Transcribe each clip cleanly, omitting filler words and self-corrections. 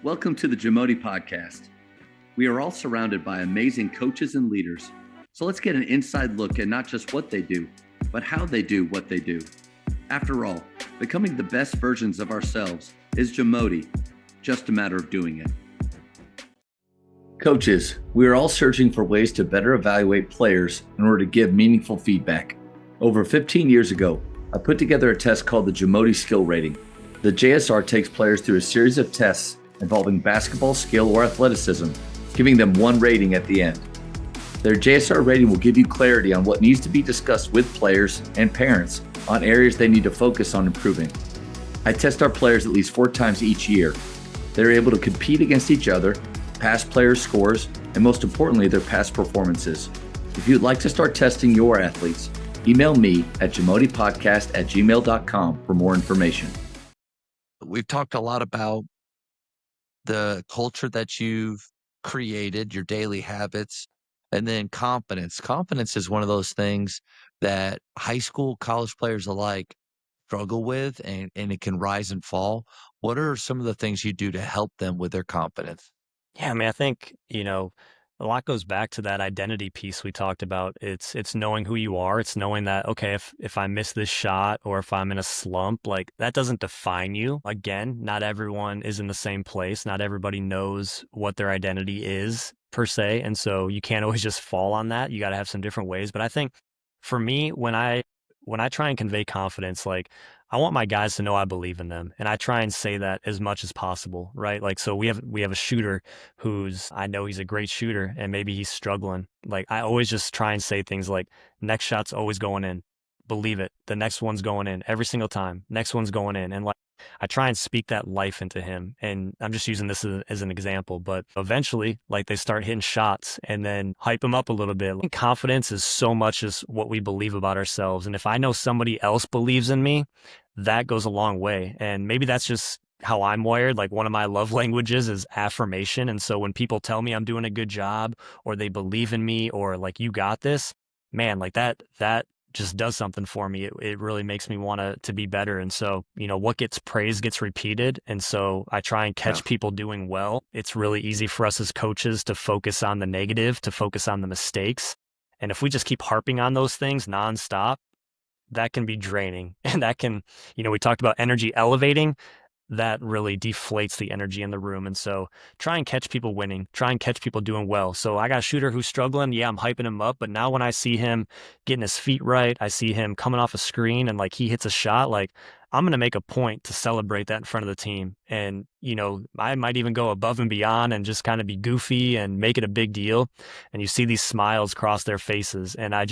Welcome to the JAMODI Podcast. We are all surrounded by amazing coaches and leaders. So let's get an inside look at not just what they do, but how they do what they do. After all, becoming the best versions of ourselves is JAMODI, just a matter of doing it. Coaches, we are all searching for ways to better evaluate players in order to give meaningful feedback. Over 15 years ago, I put together a test called the JAMODI Skill Rating. The JSR takes players through a series of tests involving basketball skill or athleticism, giving them one rating at the end. Their JSR rating will give you clarity on what needs to be discussed with players and parents on areas they need to focus on improving. I test our players at least 4 times each year. They're able to compete against each other, past players' scores, and most importantly, their past performances. If you'd like to start testing your athletes, email me at jamodipodcast@gmail.com for more information. We've talked a lot about the culture that you've created, your daily habits, and then confidence. Confidence is one of those things that high school, college players alike struggle with, and it can rise and fall. What are some of the things you do to help them with their confidence? Yeah, I think, a lot goes back to that identity piece we talked about. It's knowing who you are. It's knowing that, okay, if I miss this shot or if I'm in a slump, like that doesn't define you. Again, not everyone is in the same place. Not everybody knows what their identity is per se. And so you can't always just fall on that. You got to have some different ways. But I think for me, when I try and convey confidence, like I want my guys to know I believe in them. And I try and say that as much as possible, right? Like, so we have a shooter I know he's a great shooter and maybe he's struggling. Like I always just try and say things like, next shot's always going in. Believe it. The next one's going in every single time. Next one's going in. And like, I try and speak that life into him. And I'm just using this as an example, but eventually like they start hitting shots and then hype them up a little bit. Like, confidence is so much as what we believe about ourselves. And if I know somebody else believes in me, that goes a long way. And maybe that's just how I'm wired. Like one of my love languages is affirmation. And so when people tell me I'm doing a good job or they believe in me or like, you got this, man, like that just does something for me. It really makes me want to be better. And so, what gets praised gets repeated. And so I try and catch people doing well. It's really easy for us as coaches to focus on the negative, to focus on the mistakes. And if we just keep harping on those things nonstop, that can be draining. And that can, we talked about energy elevating. That really deflates the energy in the room. And so try and catch people winning, try and catch people doing well. So I got a shooter who's struggling. Yeah, I'm hyping him up. But now when I see him getting his feet right, I see him coming off a screen and like he hits a shot, like I'm going to make a point to celebrate that in front of the team. And, I might even go above and beyond and just kind of be goofy and make it a big deal. And you see these smiles cross their faces. And I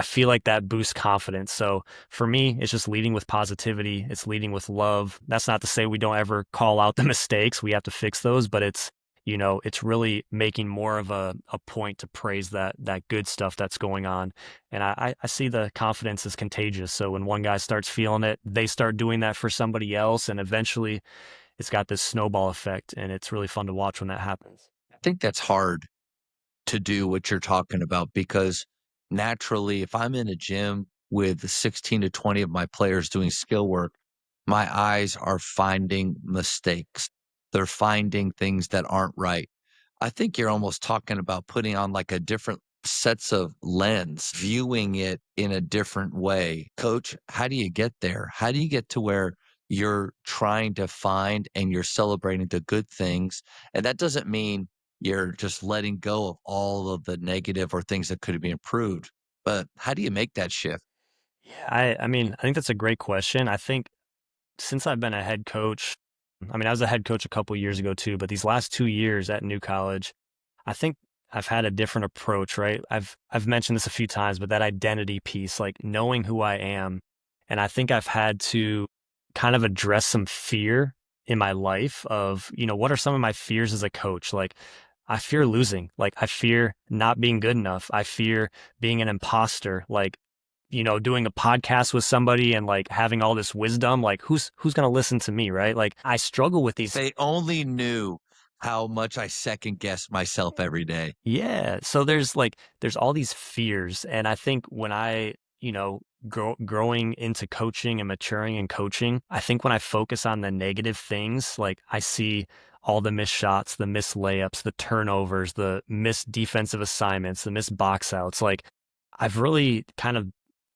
feel like that boosts confidence. So for me, it's just leading with positivity. It's leading with love. That's not to say we don't ever call out the mistakes. We have to fix those, but it's really making more of a point to praise that good stuff that's going on. And I see the confidence is contagious. So when one guy starts feeling it, they start doing that for somebody else. And eventually it's got this snowball effect. And it's really fun to watch when that happens. I think that's hard to do what you're talking about because naturally, if I'm in a gym with 16 to 20 of my players doing skill work, my eyes are finding mistakes. They're finding things that aren't right. I think you're almost talking about putting on like a different sets of lens, viewing it in a different way. Coach, how do you get there? How do you get to where you're trying to find and you're celebrating the good things? And that doesn't mean you're just letting go of all of the negative or things that could be improved. But how do you make that shift? Yeah, I think that's a great question. I think since I've been a head coach, I was a head coach a couple years ago too, but these last 2 years at New College, I think I've had a different approach, right? I've mentioned this a few times, but that identity piece, like knowing who I am. And I think I've had to kind of address some fear in my life of, what are some of my fears as a coach? Like I fear losing. Like I fear not being good enough. I fear being an imposter. Like, doing a podcast with somebody and like having all this wisdom, like who's going to listen to me, right? Like I struggle with these. They only knew how much I second guess myself every day. Yeah. So there's all these fears. And I think when I, growing into coaching and maturing in coaching, I think when I focus on the negative things, like I see all the missed shots, the missed layups, the turnovers, the missed defensive assignments, the missed box outs, like I've really kind of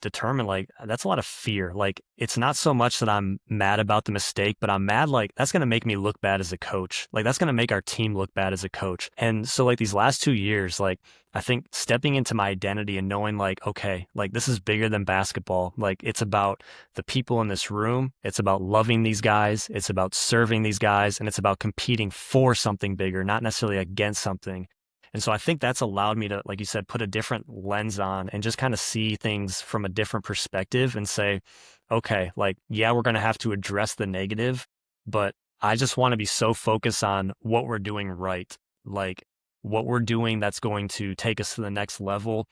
determined like that's a lot of fear. Like it's not so much that I'm mad about the mistake, but I'm mad like that's going to make me look bad as a coach. Like that's going to make our team look bad as a coach. And so like these last 2 years, like I think stepping into my identity and knowing like, okay, like this is bigger than basketball. Like it's about the people in this room. It's about loving these guys. It's about serving these guys, and it's about competing for something bigger, not necessarily against something. And so I think that's allowed me to, like you said, put a different lens on and just kind of see things from a different perspective and say, okay, like, yeah, we're going to have to address the negative, but I just want to be so focused on what we're doing right, like what we're doing that's going to take us to the next level.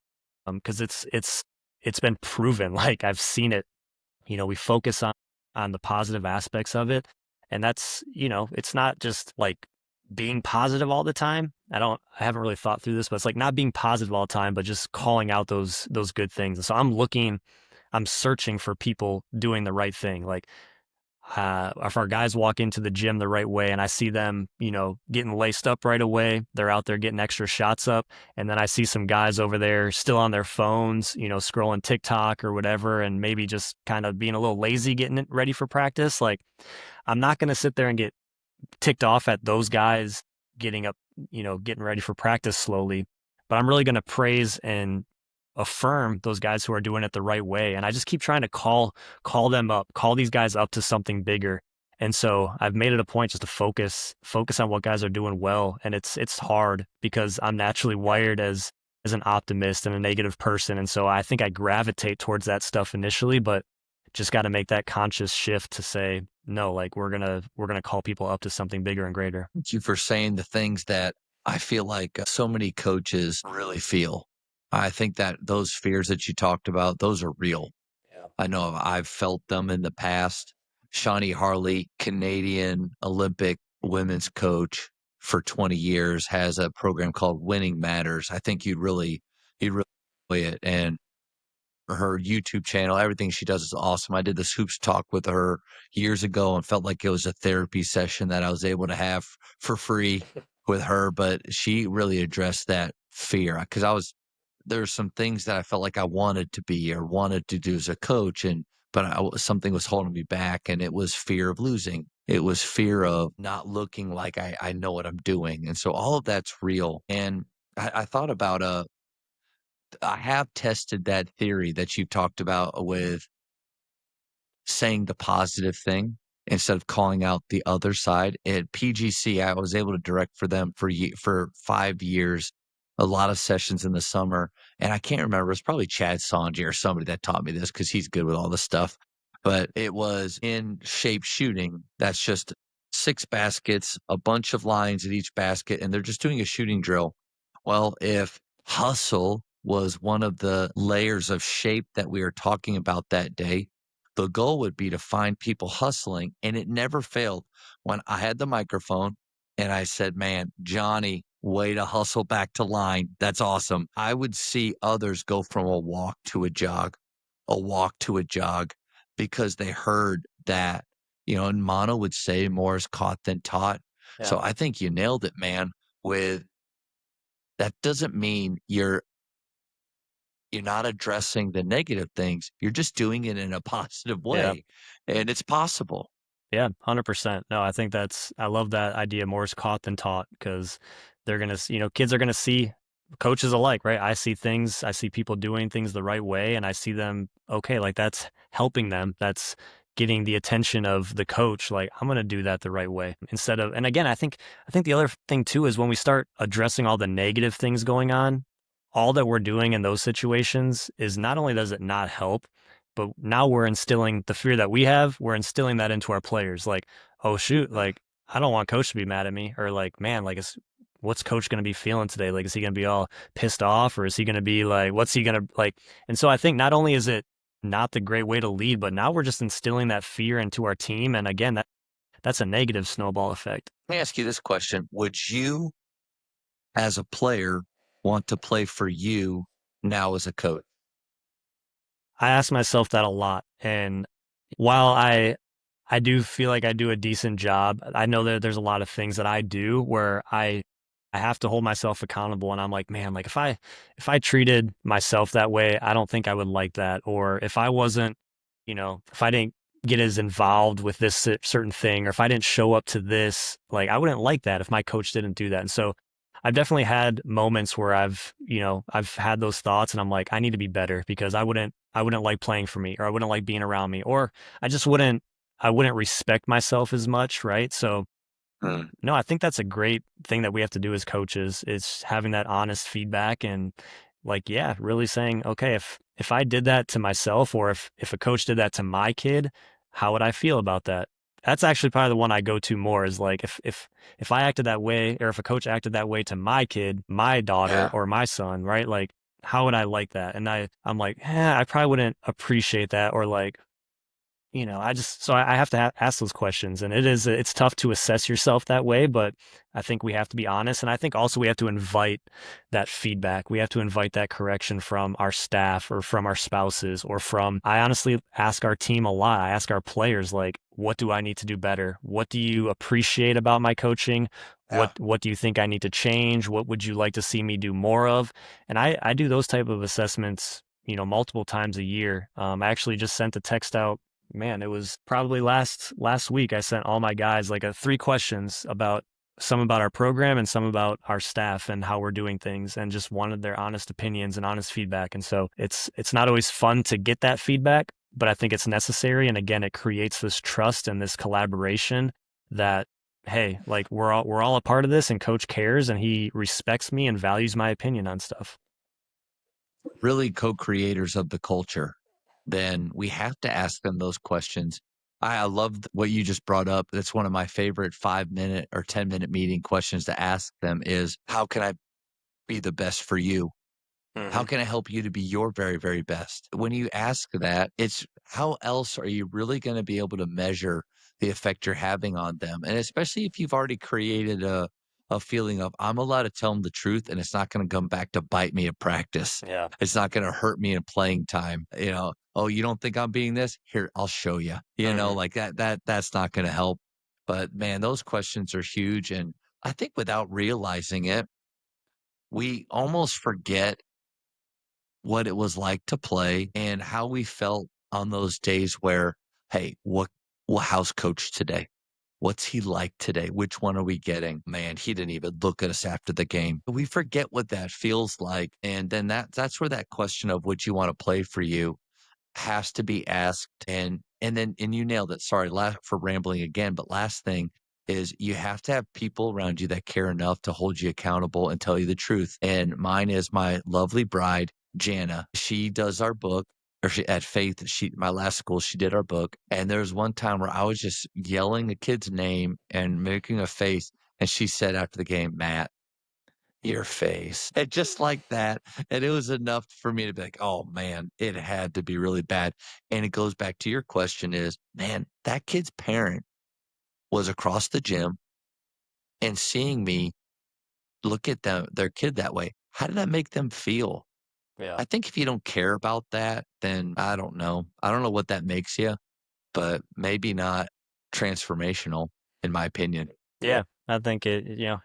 Because it's been proven, like I've seen it. We focus on the positive aspects of it, and that's it's not just like being positive all the time. I haven't really thought through this, but it's like not being positive all the time, but just calling out those good things. And so I'm searching for people doing the right thing. Like if our guys walk into the gym the right way and I see them, getting laced up right away, they're out there getting extra shots up. And then I see some guys over there still on their phones, scrolling TikTok or whatever, and maybe just kind of being a little lazy getting it ready for practice. Like I'm not going to sit there and get ticked off at those guys getting up, getting ready for practice slowly, but I'm really going to praise and affirm those guys who are doing it the right way. And I just keep trying to call them up, call these guys up to something bigger. And so I've made it a point just to focus on what guys are doing well. And it's hard because I'm naturally wired as an optimist and a negative person. And so I think I gravitate towards that stuff initially, but just got to make that conscious shift to say, no, like we're going to call people up to something bigger and greater. Thank you for saying the things that I feel like so many coaches really feel. I think that those fears that you talked about, those are real. Yeah. I know I've felt them in the past. Shawnee Harley, Canadian Olympic women's coach for 20 years, has a program called Winning Matters. I think you'd really enjoy it. And her YouTube channel, everything she does is awesome. I did this hoops talk with her years ago and felt like it was a therapy session that I was able to have for free with her. But she really addressed that fear because there's some things that I felt like I wanted to be or wanted to do as a coach, but something was holding me back, and it was fear of losing. It was fear of not looking like I know what I'm doing, and so all of that's real. And I thought about I have tested that theory that you talked about with saying the positive thing instead of calling out the other side. At PGC, I was able to direct for them for 5 years, a lot of sessions in the summer, and I can't remember, it was probably Chad Sanji or somebody that taught me this because he's good with all this stuff, but it was in shape shooting. That's just 6 baskets, a bunch of lines at each basket, and they're just doing a shooting drill. Well, if hustle was one of the layers of shape that we were talking about that day, the goal would be to find people hustling, and it never failed. When I had the microphone and I said, "Man, Johnny, way to hustle back to line. That's awesome." I would see others go from a walk to a walk to a jog because they heard that, and Mono would say more is caught than taught. Yeah. So I think you nailed it, man. With that doesn't mean you're not addressing the negative things. You're just doing it in a positive Yeah. way, and it's possible. Yeah, 100%. No, I think I love that idea. More is caught than taught because they're going to, kids are going to see coaches alike, right? I see people doing things the right way, and I see them, okay, like that's helping them. That's getting the attention of the coach. Like, I'm going to do that the right way instead of, and again, I think the other thing too is when we start addressing all the negative things going on, all that we're doing in those situations is not only does it not help, but now we're instilling the fear that we have, we're instilling that into our players. Like, oh shoot, like I don't want coach to be mad at me, or like, man, like what's coach going to be feeling today? Like, is he going to be all pissed off, or is he going to be like, what's he going to like? And so I think not only is it not the great way to lead, but now we're just instilling that fear into our team. And again, that's a negative snowball effect. Let me ask you this question. Would you, as a player, want to play for you now as a coach? I ask myself that a lot. And while I do feel like I do a decent job, I know that there's a lot of things that I do where I have to hold myself accountable, and I'm like, man, like if I treated myself that way, I don't think I would like that. Or if I wasn't, if I didn't get as involved with this certain thing, or if I didn't show up to this, like I wouldn't like that if my coach didn't do that. And so I've definitely had moments where I've had those thoughts and I'm like, I need to be better because I wouldn't like playing for me, or I wouldn't like being around me, or I just I wouldn't respect myself as much, right? So Mm. no, I think that's a great thing that we have to do as coaches is having that honest feedback and like, yeah, really saying, okay, if I did that to myself, or if a coach did that to my kid, how would I feel about that? That's actually probably the one I go to more is like if I acted that way, or if a coach acted that way to my kid, my daughter, Yeah. or my son, right? Like, how would I like that? And I'm like, I probably wouldn't appreciate that, or like, I have to ask those questions, and it's tough to assess yourself that way, but I think we have to be honest, and I think also we have to invite that feedback. We have to invite that correction from our staff, or from our spouses, or I honestly ask our team a lot. I ask our players, like, what do I need to do better? What do you appreciate about my coaching? Yeah. What do you think I need to change? What would you like to see me do more of? And I do those type of assessments, multiple times a year. I actually just sent a text out. Man, it was probably last week. I sent all my guys like 3 questions about some about our program and some about our staff and how we're doing things, and just wanted their honest opinions and honest feedback. And so it's not always fun to get that feedback, but I think it's necessary. And again, it creates this trust and this collaboration that, hey, like we're all a part of this, and coach cares and he respects me and values my opinion on stuff. Really co-creators of the culture, then we have to ask them those questions. I love what you just brought up. That's one of my favorite 5-minute or 10-minute meeting questions to ask them is, how can I be the best for you? How Hmm. can I help you to be your very, very best? When you ask that, it's how else are you really going to be able to measure the effect you're having on them? And especially if you've already created a feeling of, I'm allowed to tell them the truth and it's not going to come back to bite me at practice. Yeah. It's not going to hurt me in playing time. Oh, you don't think I'm being this? Here, I'll show you. Hmm. Like that's not going to help. But man, those questions are huge. And I think without realizing it, we almost forget what it was like to play and how we felt on those days where, hey, how's coach today? What's he like today? Which one are we getting? Man, he didn't even look at us after the game. We forget what that feels like. And then that's where that question of would you want to play for you has to be asked. And you nailed it. Sorry for rambling again, but last thing is you have to have people around you that care enough to hold you accountable and tell you the truth. And mine is my lovely bride, Jana. She does our book. Or she at Faith, my last school, she did our book. And there was one time where I was just yelling a kid's name and making a face. And she said after the game, Matt, your face. And just like that. And it was enough for me to be like, oh man, it had to be really bad. And it goes back to your question is, man, that kid's parent was across the gym and seeing me look at their kid that way. How did that make them feel? Yeah. I think if you don't care about that, then I don't know. I don't know what that makes you, but maybe not transformational, in my opinion. Yeah, I think you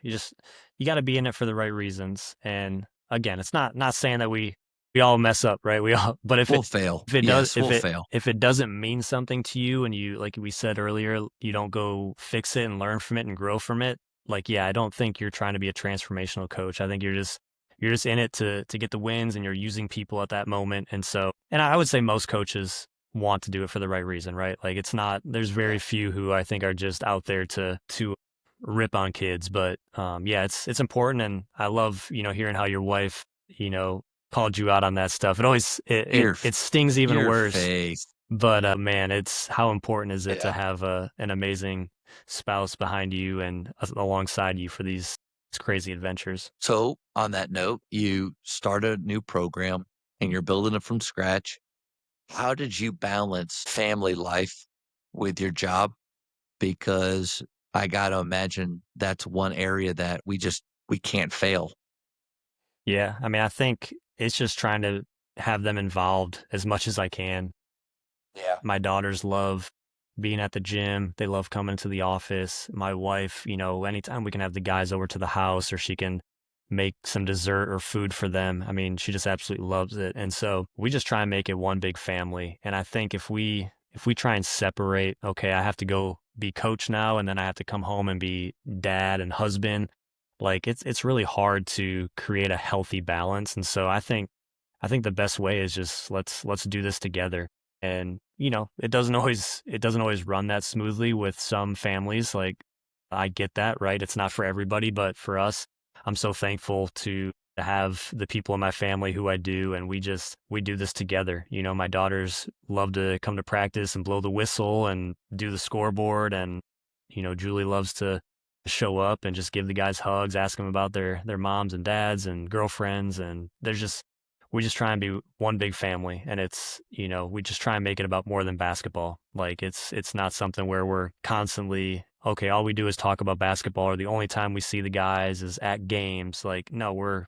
got to be in it for the right reasons. And again, it's not saying that we all mess up, right? We all, but We'll fail. if it does Yes, we'll fail. if it doesn't mean something to you, and you, like we said earlier, you don't go fix it and learn from it and grow from it. Like, yeah, I don't think you're trying to be a transformational coach. I think you're just in it to get the wins, and you're using people at that moment. And I would say most coaches want to do it for the right reason, right? Like, it's not, there's very few who I think are just out there to rip on kids. But yeah, it's important, and I love hearing how your wife called you out on that stuff. It always Your it stings even your worse. face. But man, it's how important is it to Yeah. have an amazing spouse behind you and alongside you for these crazy adventures. So, on that note, you start a new program and you're building it from scratch. How did you balance family life with your job? Because I got to imagine that's one area that we can't fail. Yeah, I mean, I think it's just trying to have them involved as much as I can. Yeah. My daughters love being at the gym. They love coming to the office. My wife, anytime we can have the guys over to the house or she can make some dessert or food for them. I mean, she just absolutely loves it. And so we just try and make it one big family. And I think if we try and separate, okay, I have to go be coach now and then I have to come home and be dad and husband, like it's really hard to create a healthy balance. And so I think the best way is just let's do this together. And it doesn't always run that smoothly with some families. Like I get that, right? It's not for everybody, but for us, I'm so thankful to have the people in my family who I do, and we do this together. My daughters love to come to practice and blow the whistle and do the scoreboard, and Julie loves to show up and just give the guys hugs, ask them about their moms and dads and girlfriends, and we just try and be one big family, and we just try and make it about more than basketball. Like it's not something where we're constantly, okay, all we do is talk about basketball, or the only time we see the guys is at games. Like, no,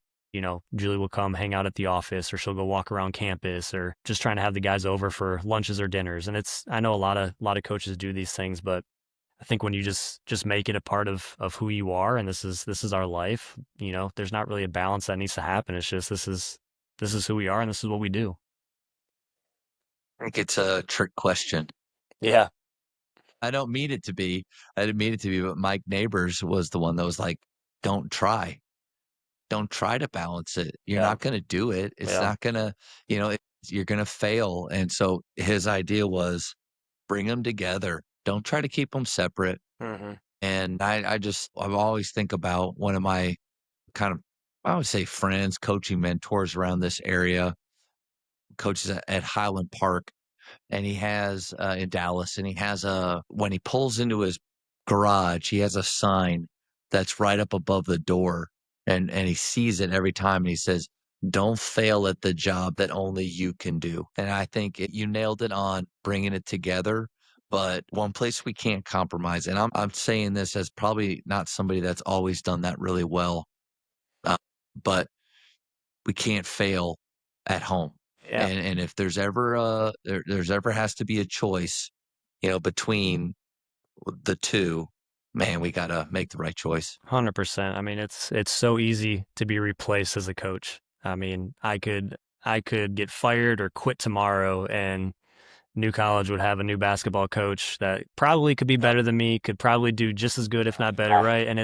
Julie will come hang out at the office, or she'll go walk around campus, or just trying to have the guys over for lunches or dinners. And I know a lot of coaches do these things, but I think when you just make it a part of who you are, and this is our life, there's not really a balance that needs to happen. It's just, this is who we are and this is what we do. I think it's a trick question. Yeah. I don't mean it to be. I didn't mean it to be, but Mike Neighbors was the one that was like, don't try. Don't try to balance it. You're not going to do it. It's not going to, you're going to fail. And so his idea was bring them together. Don't try to keep them separate. Mm-hmm. And I always think about one of my I would say friends, coaching mentors around this area, coaches at Highland Park. And he has in Dallas, and he has when he pulls into his garage, he has a sign that's right up above the door, and he sees it every time, and he says, "Don't fail at the job that only you can do." And I think you nailed it on bringing it together. But one place we can't compromise, and I'm saying this as probably not somebody that's always done that really well, but we can't fail at home. Yeah. And if there's ever there's ever has to be a choice, between the two, man, we got to make the right choice. 100%. I mean, it's so easy to be replaced as a coach. I mean, I could get fired or quit tomorrow, and New College would have a new basketball coach that probably could be better than me, could probably do just as good, if not better, right? And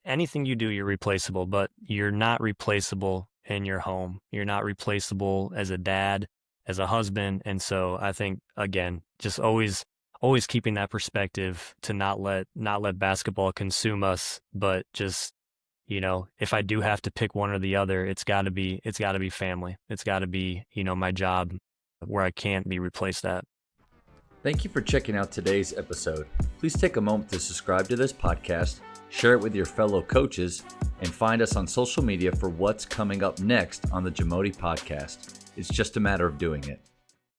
anything you do, you're replaceable, but you're not replaceable in your home. You're not replaceable as a dad, as a husband. And so I think, again, just always keeping that perspective to not let basketball consume us, but just, if I do have to pick one or the other, it's got to be family. It's got to be, my job, where I can't be replaced at. Thank you for checking out today's episode. Please take a moment to subscribe to this podcast, share it with your fellow coaches, and find us on social media for what's coming up next on the JAMODI Podcast. It's just a matter of doing it.